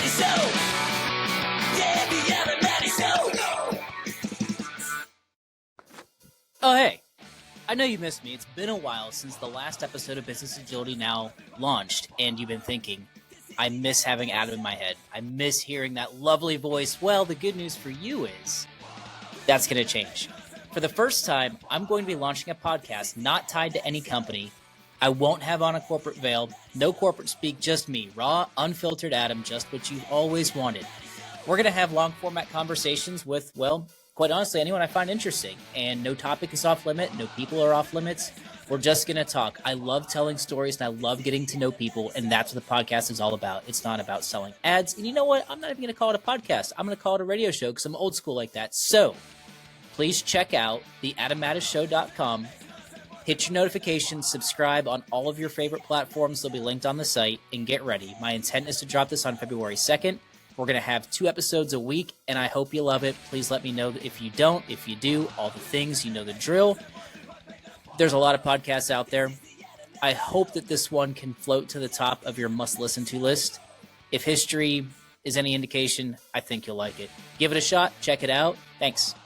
Mattis Show. Yeah, the Adam Mattis Show. Oh, hey. I know you missed me. It's been a while since the last episode of Business Agility Now launched, and you've been thinking, I miss having Adam in my head. I miss hearing that lovely voice. Well, the good news for you is that's going to change. For the first time, I'm going to be launching a podcast not tied to any company. I won't have on a corporate veil, no corporate speak, just me, raw, unfiltered Adam, just what you've always wanted. We're going to have long format conversations with, well, quite honestly, anyone I find interesting, and no topic is off limit, no people are off limits. We're just going to talk. I love telling stories, and I love getting to know people, and that's what the podcast is all about. It's not about selling ads, and you know what? I'm not even going to call it a podcast. I'm going to call it a radio show because I'm old school like that. So please check out the AdamMattisShow.com. Hit your notifications, subscribe on all of your favorite platforms. They'll be linked on the site, and get ready. My intent is to drop this on February 2nd. We're going to have 2 episodes a week, and I hope you love it. Please let me know if you don't, if you do, all the things, you know the drill. There's a lot of podcasts out there. I hope that this one can float to the top of your must-listen-to list. If history is any indication, I think you'll like it. Give it a shot. Check it out. Thanks.